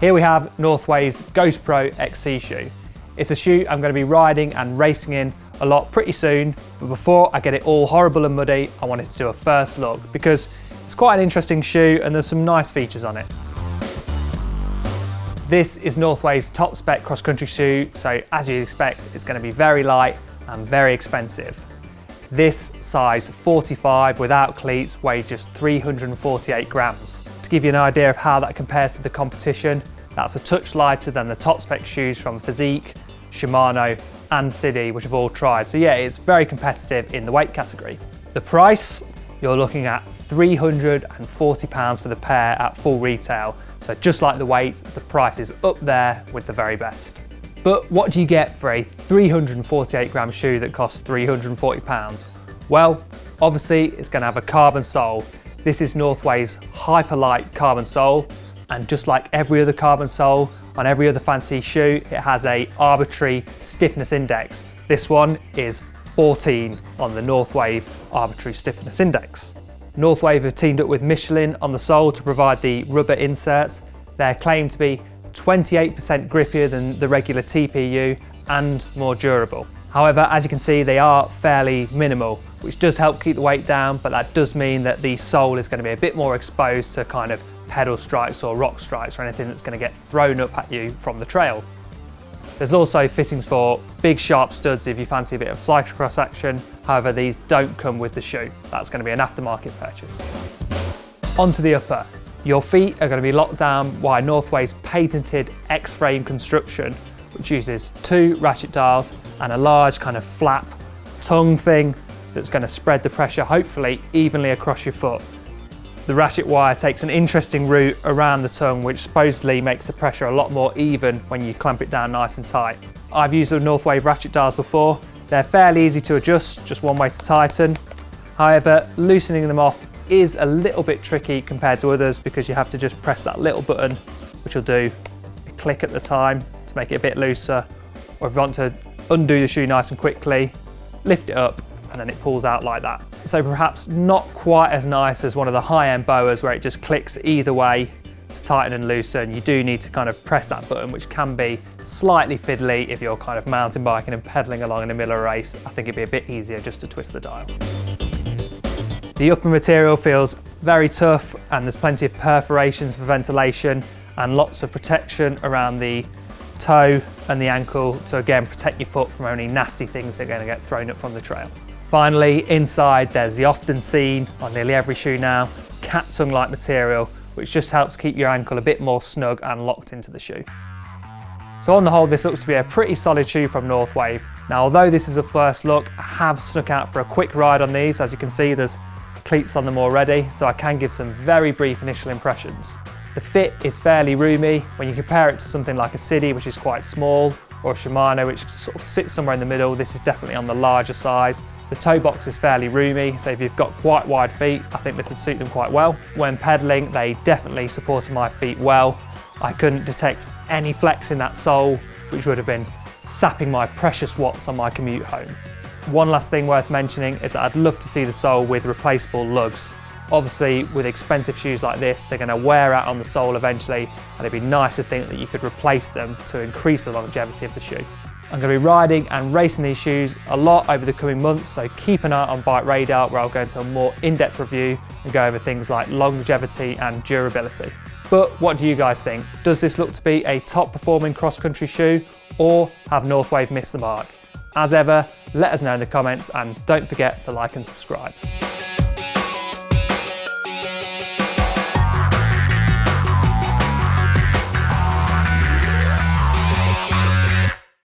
Here we have Northwave's Ghost Pro XC shoe. It's a shoe I'm going to be riding and racing in a lot pretty soon, but before I get it all horrible and muddy, I wanted to do a first look because it's quite an interesting shoe and there's some nice features on it. This is Northwave's top spec cross-country shoe, so as you'd expect, it's going to be very light and very expensive. This size 45 without cleats weighed just 348 grams. To give you an idea of how that compares to the competition, that's a touch lighter than the top spec shoes from Physique, Shimano and Sidi, which I've all tried. So yeah, it's very competitive in the weight category. The price, you're looking at £340 for the pair at full retail. So just like the weight, the price is up there with the very best. But what do you get for a 348 gram shoe that costs £340? Well, obviously it's going to have a carbon sole. This is Northwave's Hyperlight carbon sole, and just like every other carbon sole on every other fancy shoe, it has a arbitrary stiffness index. This one is 14 on the Northwave arbitrary stiffness index. Northwave have teamed up with Michelin on the sole to provide the rubber inserts. They're claimed to be 28% grippier than the regular TPU and more durable. However, as you can see, they are fairly minimal, which does help keep the weight down, but that does mean that the sole is going to be a bit more exposed to kind of pedal strikes or rock strikes or anything that's going to get thrown up at you from the trail. There's also fittings for big sharp studs if you fancy a bit of cyclocross action. However, these don't come with the shoe. That's going to be an aftermarket purchase. Onto the upper. Your feet are going to be locked down by Northwave's patented XFrame construction, which uses 2 ratchet dials and a large kind of flap tongue thing that's going to spread the pressure hopefully evenly across your foot. The ratchet wire takes an interesting route around the tongue, which supposedly makes the pressure a lot more even when you clamp it down nice and tight. I've used the Northwave ratchet dials before. They're fairly easy to adjust, just one way to tighten. However, loosening them off is a little bit tricky compared to others because you have to just press that little button, which will do a click at the time to make it a bit looser. Or if you want to undo the shoe nice and quickly, lift it up and then it pulls out like that. So perhaps not quite as nice as one of the high-end boas where it just clicks either way to tighten and loosen. You do need to kind of press that button, which can be slightly fiddly if you're kind of mountain biking and pedaling along in the middle of a race. I think it'd be a bit easier just to twist the dial. The upper material feels very tough and there's plenty of perforations for ventilation and lots of protection around the toe and the ankle to again protect your foot from any nasty things that are going to get thrown up from the trail. Finally, inside there's the often seen on nearly every shoe now, cat tongue-like material, which just helps keep your ankle a bit more snug and locked into the shoe. So on the whole, this looks to be a pretty solid shoe from Northwave. Now, although this is a first look, I have snuck out for a quick ride on these. As you can see, there's cleats on them already, so I can give some very brief initial impressions. The fit is fairly roomy. When you compare it to something like a Sidi, which is quite small, or a Shimano, which sort of sits somewhere in the middle, this is definitely on the larger size. The toe box is fairly roomy, so if you've got quite wide feet, I think this would suit them quite well. When pedaling, they definitely supported my feet well. I couldn't detect any flex in that sole, which would have been sapping my precious watts on my commute home. One last thing worth mentioning is that I'd love to see the sole with replaceable lugs. Obviously, with expensive shoes like this, they're going to wear out on the sole eventually, and it'd be nice to think that you could replace them to increase the longevity of the shoe. I'm going to be riding and racing these shoes a lot over the coming months, so keep an eye on BikeRadar where I'll go into a more in-depth review and go over things like longevity and durability. But what do you guys think? Does this look to be a top performing cross-country shoe, or have Northwave missed the mark? As ever, let us know in the comments and don't forget to like and subscribe.